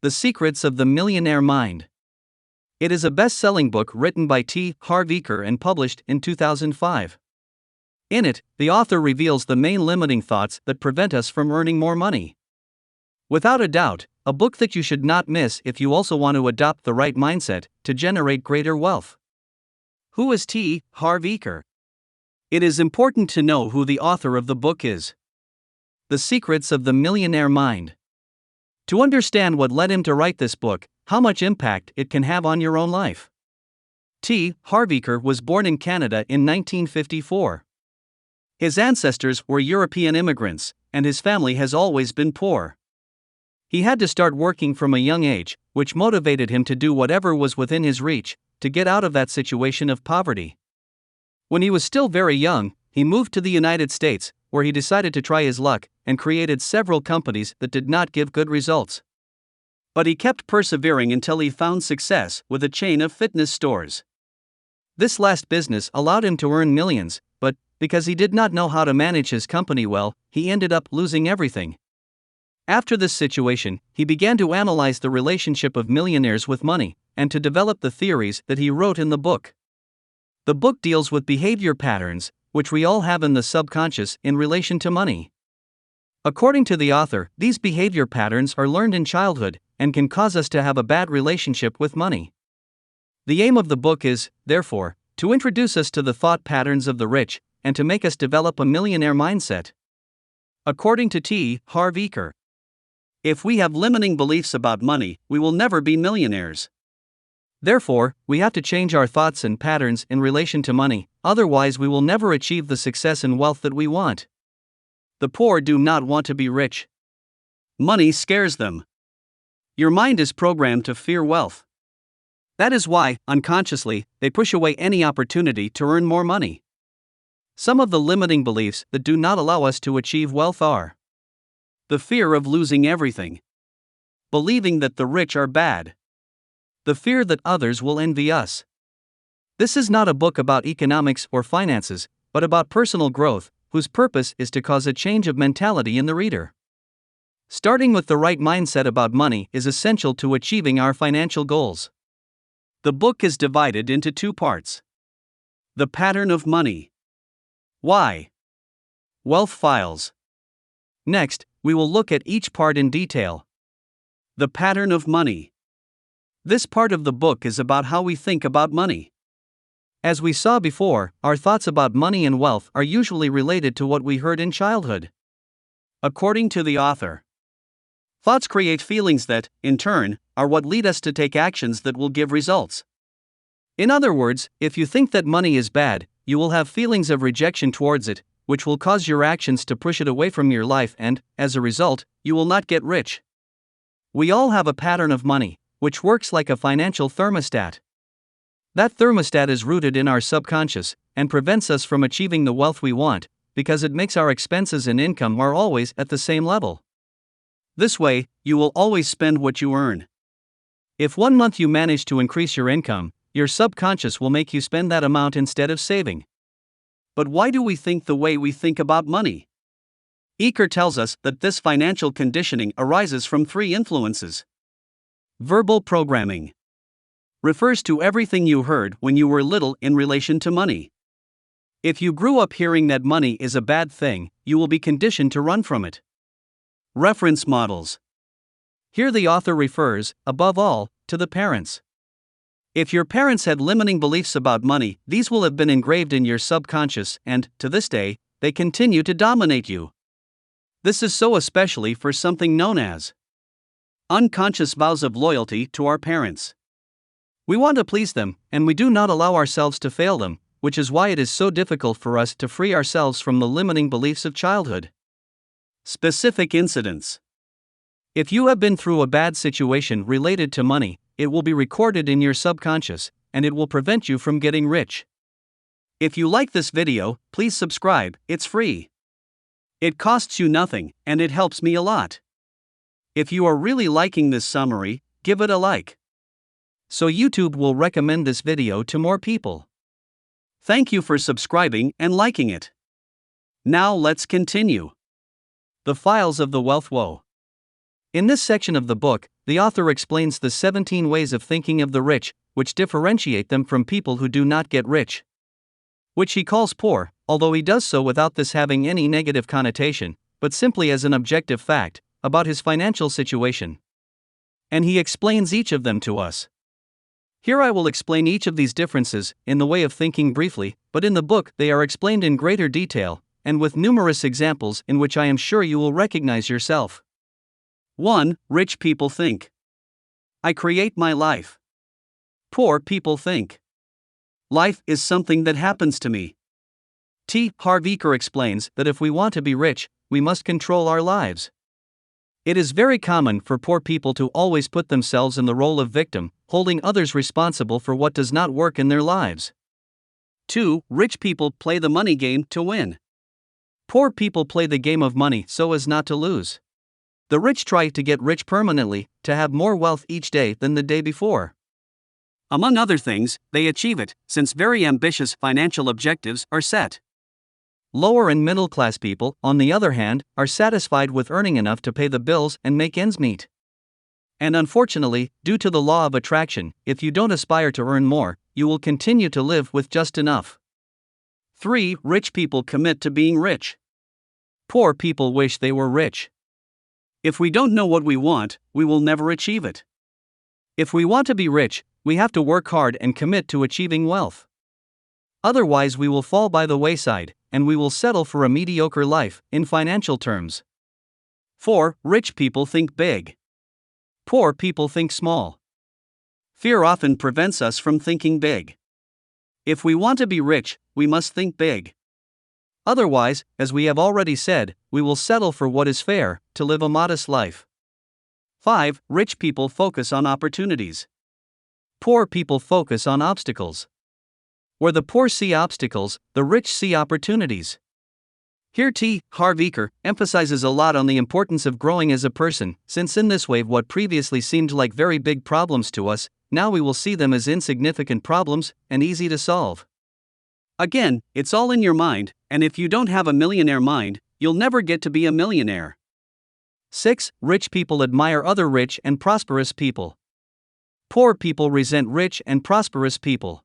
The Secrets of the Millionaire Mind. It is a best-selling book written by Harv Eker and published in 2005. In it, the author reveals the main limiting thoughts that prevent us from earning more money. Without a doubt, a book that you should not miss if you also want to adopt the right mindset to generate greater wealth. Who is Harv Eker? It is important to know who the author of the book is. The Secrets of the Millionaire Mind. To understand what led him to write this book, how much impact it can have on your own life. Harv Eker was born in Canada in 1954. His ancestors were European immigrants, and his family has always been poor. He had to start working from a young age, which motivated him to do whatever was within his reach to get out of that situation of poverty. When he was still very young, he moved to the United States, where he decided to try his luck and created several companies that did not give good results. But he kept persevering until he found success with a chain of fitness stores. This last business allowed him to earn millions, but because he did not know how to manage his company well, he ended up losing everything. After this situation, he began to analyze the relationship of millionaires with money and to develop the theories that he wrote in the book. The book deals with behavior patterns, which we all have in the subconscious in relation to money. According to the author, these behavior patterns are learned in childhood and can cause us to have a bad relationship with money. The aim of the book is, therefore, to introduce us to the thought patterns of the rich and to make us develop a millionaire mindset. According to Harv Eker, if we have limiting beliefs about money, we will never be millionaires. Therefore, we have to change our thoughts and patterns in relation to money, otherwise we will never achieve the success and wealth that we want. The poor do not want to be rich. Money scares them. Your mind is programmed to fear wealth. That is why, unconsciously, they push away any opportunity to earn more money. Some of the limiting beliefs that do not allow us to achieve wealth are: the fear of losing everything, believing that the rich are bad, the fear that others will envy us. This is not a book about economics or finances, but about personal growth, whose purpose is to cause a change of mentality in the reader. Starting with the right mindset about money is essential to achieving our financial goals. The book is divided into two parts. The pattern of money. Why? Wealth files. Next, we will look at each part in detail. The pattern of money. This part of the book is about how we think about money. As we saw before, our thoughts about money and wealth are usually related to what we heard in childhood. According to the author, thoughts create feelings that, in turn, are what lead us to take actions that will give results. In other words, if you think that money is bad, you will have feelings of rejection towards it, which will cause your actions to push it away from your life and, as a result, you will not get rich. We all have a pattern of money, which works like a financial thermostat. That thermostat is rooted in our subconscious and prevents us from achieving the wealth we want, because it makes our expenses and income are always at the same level. This way, you will always spend what you earn. If one month you manage to increase your income, your subconscious will make you spend that amount instead of saving. But why do we think the way we think about money? Eker tells us that this financial conditioning arises from three influences. Verbal programming refers to everything you heard when you were little in relation to money. If you grew up hearing that money is a bad thing, you will be conditioned to run from it. Reference models. Here the author refers, above all, to the parents. If your parents had limiting beliefs about money, these will have been engraved in your subconscious and, to this day, they continue to dominate you. This is so especially for something known as unconscious vows of loyalty to our parents. We want to please them, and we do not allow ourselves to fail them, which is why it is so difficult for us to free ourselves from the limiting beliefs of childhood. Specific incidents. If you have been through a bad situation related to money, it will be recorded in your subconscious, and it will prevent you from getting rich. If you like this video, please subscribe, it's free. It costs you nothing, and it helps me a lot. If you are really liking this summary, give it a like, so YouTube will recommend this video to more people. Thank you for subscribing and liking it. Now let's continue. The Files of the Wealth Woe. In this section of the book, the author explains the 17 ways of thinking of the rich, which differentiate them from people who do not get rich, which he calls poor, although he does so without this having any negative connotation, but simply as an objective fact about his financial situation. And he explains each of them to us. Here I will explain each of these differences in the way of thinking briefly, but in the book they are explained in greater detail, and with numerous examples in which I am sure you will recognize yourself. 1. Rich people think. I create my life. Poor people think. Life is something that happens to me. Harv Eker explains that if we want to be rich, we must control our lives. It is very common for poor people to always put themselves in the role of victim, holding others responsible for what does not work in their lives. 2. Rich people play the money game to win. Poor people play the game of money so as not to lose. The rich try to get rich permanently, to have more wealth each day than the day before. Among other things, they achieve it, since very ambitious financial objectives are set. Lower and middle class people, on the other hand, are satisfied with earning enough to pay the bills and make ends meet. And unfortunately, due to the law of attraction, if you don't aspire to earn more, you will continue to live with just enough. 3. Rich people commit to being rich. Poor people wish they were rich. If we don't know what we want, we will never achieve it. If we want to be rich, we have to work hard and commit to achieving wealth. Otherwise, we will fall by the wayside, and we will settle for a mediocre life, in financial terms. 4. Rich people think big. Poor people think small. Fear often prevents us from thinking big. If we want to be rich, we must think big. Otherwise, as we have already said, we will settle for what is fair, to live a modest life. 5. Rich people focus on opportunities. Poor people focus on obstacles. Where the poor see obstacles, the rich see opportunities. Here Harv Eker emphasizes a lot on the importance of growing as a person, since in this way what previously seemed like very big problems to us, now we will see them as insignificant problems, and easy to solve. Again, it's all in your mind, and if you don't have a millionaire mind, you'll never get to be a millionaire. 6. Rich people admire other rich and prosperous people. Poor people resent rich and prosperous people.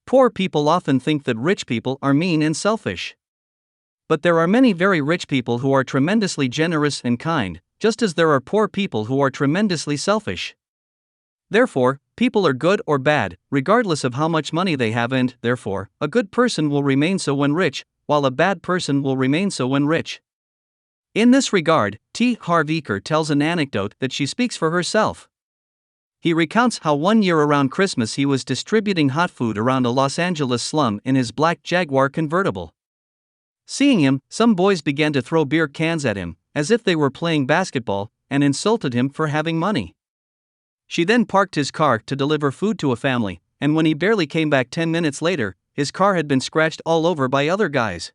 Poor people often think that rich people are mean and selfish. But there are many very rich people who are tremendously generous and kind, just as there are poor people who are tremendously selfish. Therefore, people are good or bad, regardless of how much money they have, and, therefore, a good person will remain so when rich, while a bad person will remain so when rich. In this regard, Harv Eker tells an anecdote that she speaks for herself. He recounts how one year around Christmas he was distributing hot food around a Los Angeles slum in his black Jaguar convertible. Seeing him, some boys began to throw beer cans at him, as if they were playing basketball, and insulted him for having money. She then parked his car to deliver food to a family, and when he barely came back 10 minutes later, his car had been scratched all over by other guys.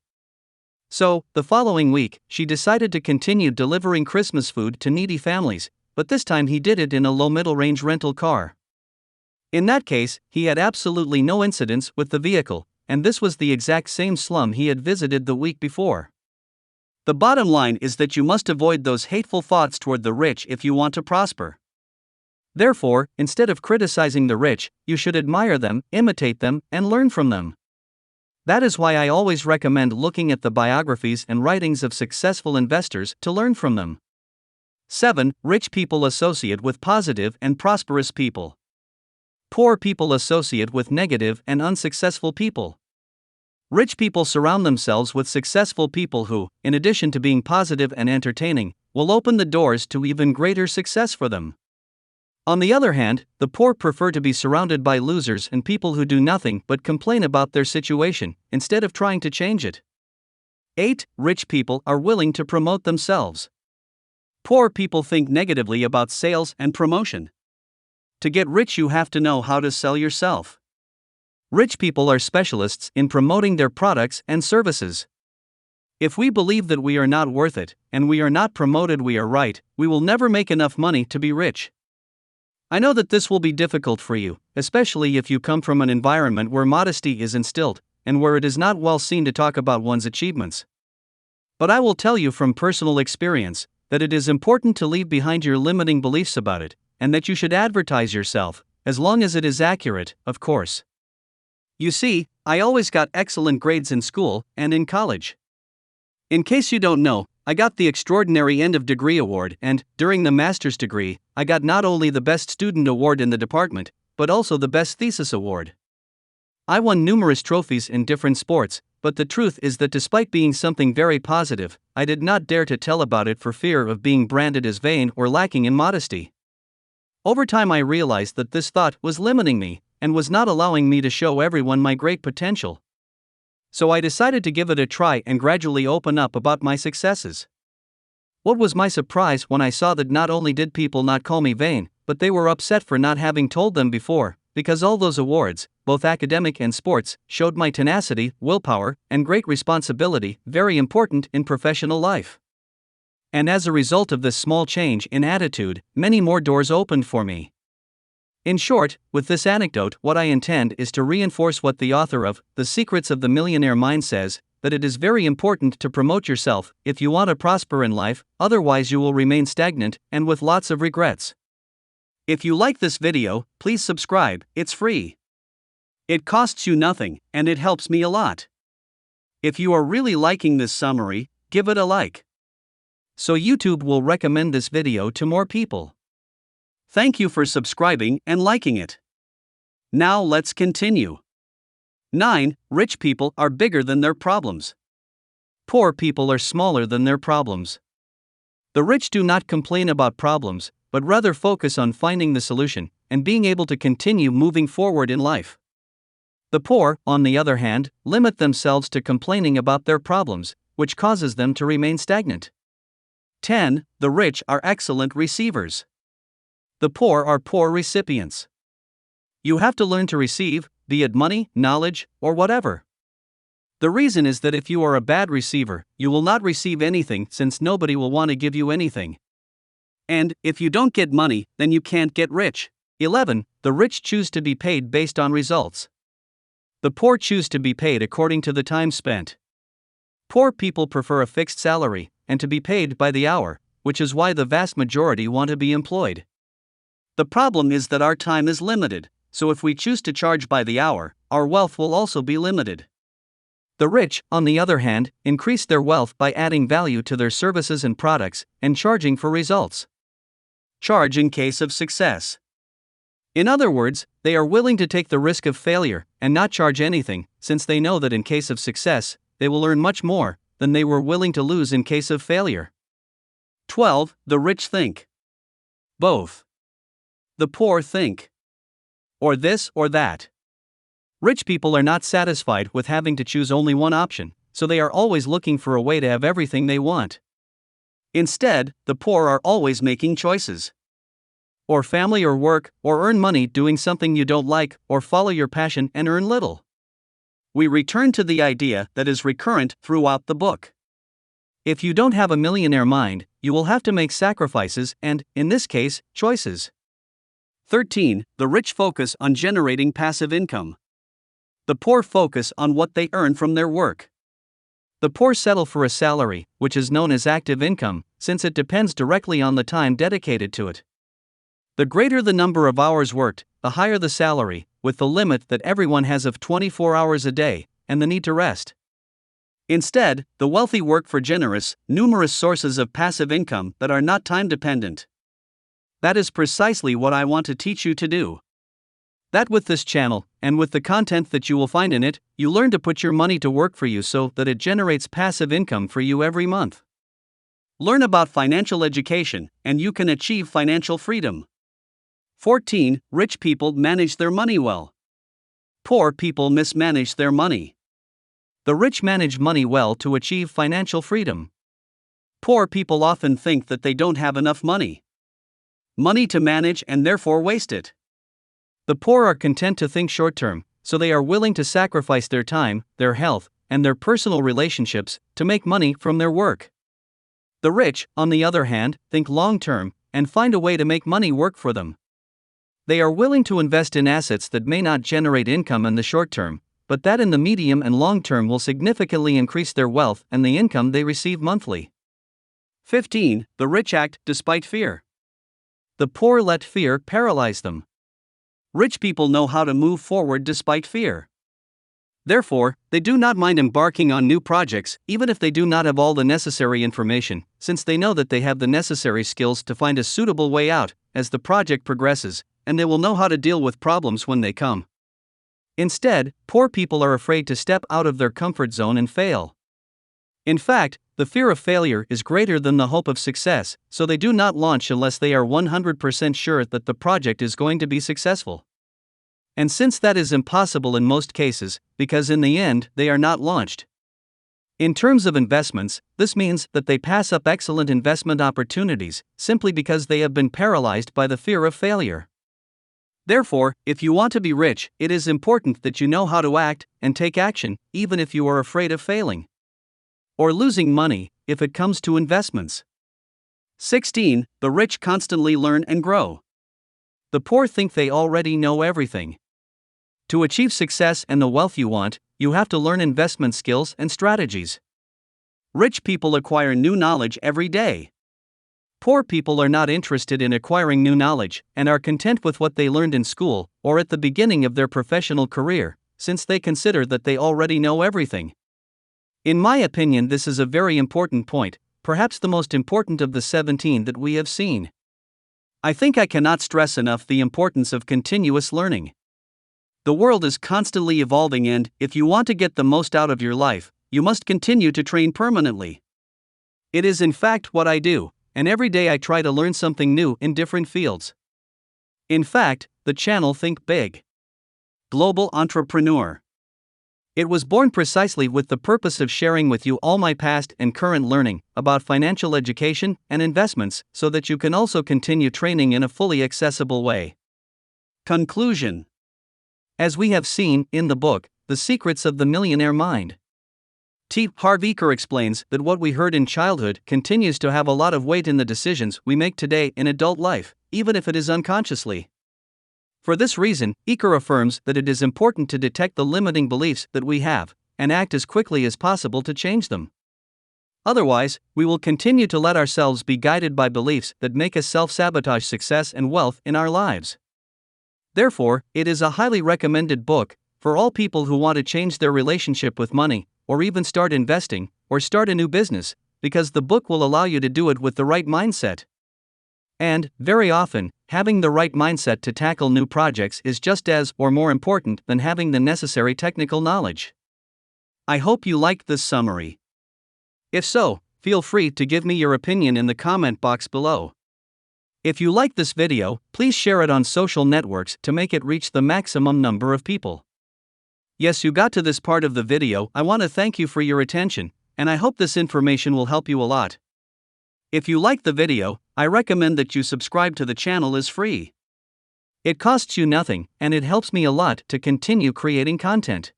So, the following week, she decided to continue delivering Christmas food to needy families, but this time he did it in a low-middle range rental car. In that case, he had absolutely no incidents with the vehicle, and this was the exact same slum he had visited the week before. The bottom line is that you must avoid those hateful thoughts toward the rich if you want to prosper. Therefore, instead of criticizing the rich, you should admire them, imitate them, and learn from them. That is why I always recommend looking at the biographies and writings of successful investors to learn from them. 7. Rich people associate with positive and prosperous people. Poor people associate with negative and unsuccessful people. Rich people surround themselves with successful people who, in addition to being positive and entertaining, will open the doors to even greater success for them. On the other hand, the poor prefer to be surrounded by losers and people who do nothing but complain about their situation, instead of trying to change it. 8. Rich people are willing to promote themselves. Poor people think negatively about sales and promotion. To get rich, you have to know how to sell yourself. Rich people are specialists in promoting their products and services. If we believe that we are not worth it, and we are not promoted, we are right, we will never make enough money to be rich. I know that this will be difficult for you, especially if you come from an environment where modesty is instilled, and where it is not well seen to talk about one's achievements. But I will tell you from personal experience, that it is important to leave behind your limiting beliefs about it, and that you should advertise yourself, as long as it is accurate, of course. You see, I always got excellent grades in school and in college. In case you don't know, I got the Extraordinary End of Degree Award, and, during the master's degree, I got not only the Best Student Award in the department, but also the Best Thesis Award. I won numerous trophies in different sports, but the truth is that despite being something very positive, I did not dare to tell about it for fear of being branded as vain or lacking in modesty. Over time I realized that this thought was limiting me, and was not allowing me to show everyone my great potential. So I decided to give it a try and gradually open up about my successes. What was my surprise when I saw that not only did people not call me vain, but they were upset for not having told them before, because all those awards, both academic and sports, showed my tenacity, willpower, and great responsibility, very important in professional life. And as a result of this small change in attitude, many more doors opened for me. In short, with this anecdote, what I intend is to reinforce what the author of The Secrets of the Millionaire Mind says, that it is very important to promote yourself if you want to prosper in life, otherwise you will remain stagnant and with lots of regrets. If you like this video, please subscribe, it's free. It costs you nothing, and it helps me a lot. If you are really liking this summary, give it a like, so YouTube will recommend this video to more people. Thank you for subscribing and liking it. Now let's continue. 9. Rich people are bigger than their problems. Poor people are smaller than their problems. The rich do not complain about problems, but rather focus on finding the solution and being able to continue moving forward in life. The poor, on the other hand, limit themselves to complaining about their problems, which causes them to remain stagnant. 10. The rich are excellent receivers. The poor are poor recipients. You have to learn to receive, be it money, knowledge, or whatever. The reason is that if you are a bad receiver, you will not receive anything since nobody will want to give you anything. And, if you don't get money, then you can't get rich. 11. The rich choose to be paid based on results. The poor choose to be paid according to the time spent. Poor people prefer a fixed salary, and to be paid by the hour, which is why the vast majority want to be employed. The problem is that our time is limited, so if we choose to charge by the hour, our wealth will also be limited. The rich, on the other hand, increase their wealth by adding value to their services and products, and charging for results. Charge in case of success. In other words, they are willing to take the risk of failure, and not charge anything, since they know that in case of success, they will earn much more than they were willing to lose in case of failure. 12. The rich think. Both. The poor think. Or this or that. Rich people are not satisfied with having to choose only one option, so they are always looking for a way to have everything they want. Instead, the poor are always making choices. Or family or work, or earn money doing something you don't like, or follow your passion and earn little. We return to the idea that is recurrent throughout the book. If you don't have a millionaire mind, you will have to make sacrifices and, in this case, choices. 13. The rich focus on generating passive income. The poor focus on what they earn from their work. The poor settle for a salary, which is known as active income, since it depends directly on the time dedicated to it. The greater the number of hours worked, the higher the salary, with the limit that everyone has of 24 hours a day, and the need to rest. Instead, the wealthy work for numerous sources of passive income that are not time-dependent. That is precisely what I want to teach you to do. That with this channel, and with the content that you will find in it, you learn to put your money to work for you so that it generates passive income for you every month. Learn about financial education, and you can achieve financial freedom. 14. Rich people manage their money well. Poor people mismanage their money. The rich manage money well to achieve financial freedom. Poor people often think that they don't have enough money to manage and therefore waste it. The poor are content to think short-term, so they are willing to sacrifice their time, their health, and their personal relationships to make money from their work. The rich, on the other hand, think long-term and find a way to make money work for them. They are willing to invest in assets that may not generate income in the short term, but that in the medium and long term will significantly increase their wealth and the income they receive monthly. 15. The rich act despite fear. The poor let fear paralyze them. Rich people know how to move forward despite fear. Therefore, they do not mind embarking on new projects, even if they do not have all the necessary information, since they know that they have the necessary skills to find a suitable way out as the project progresses, and they will know how to deal with problems when they come. Instead, poor people are afraid to step out of their comfort zone and fail. In fact, the fear of failure is greater than the hope of success, so they do not launch unless they are 100% sure that the project is going to be successful. And since that is impossible in most cases, because in the end they are not launched. In terms of investments, this means that they pass up excellent investment opportunities simply because they have been paralyzed by the fear of failure. Therefore, if you want to be rich, it is important that you know how to act and take action, even if you are afraid of failing or losing money if it comes to investments. 16. The rich constantly learn and grow. The poor think they already know everything. To achieve success and the wealth you want, you have to learn investment skills and strategies. Rich people acquire new knowledge every day. Poor people are not interested in acquiring new knowledge and are content with what they learned in school or at the beginning of their professional career, since they consider that they already know everything. In my opinion, this is a very important point, perhaps the most important of the 17 that we have seen. I think I cannot stress enough the importance of continuous learning. The world is constantly evolving, and if you want to get the most out of your life, you must continue to train permanently. It is in fact what I do, and every day I try to learn something new in different fields. In fact, the channel Think Big. Global Entrepreneur. It was born precisely with the purpose of sharing with you all my past and current learning about financial education and investments so that you can also continue training in a fully accessible way. Conclusion. As we have seen in the book, The Secrets of the Millionaire Mind, Harv Eker explains that what we heard in childhood continues to have a lot of weight in the decisions we make today in adult life, even if it is unconsciously. For this reason, Eker affirms that it is important to detect the limiting beliefs that we have, and act as quickly as possible to change them. Otherwise, we will continue to let ourselves be guided by beliefs that make us self-sabotage success and wealth in our lives. Therefore, it is a highly recommended book for all people who want to change their relationship with money, or even start investing, or start a new business, because the book will allow you to do it with the right mindset. And, very often, having the right mindset to tackle new projects is just as or more important than having the necessary technical knowledge. I hope you liked this summary. If so, feel free to give me your opinion in the comment box below. If you like this video, please share it on social networks to make it reach the maximum number of people. Yes, you got to this part of the video. I want to thank you for your attention, and I hope this information will help you a lot. If you like the video, I recommend that you subscribe to the channel as free. It costs you nothing, and it helps me a lot to continue creating content.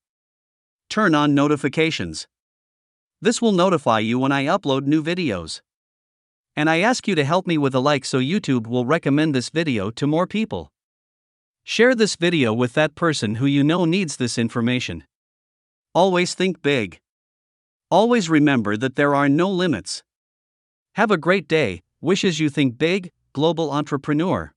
Turn on notifications. This will notify you when I upload new videos. And I ask you to help me with a like so YouTube will recommend this video to more people. Share this video with that person who you know needs this information. Always think big. Always remember that there are no limits. Have a great day. Wishes you Think Big, Global Entrepreneur.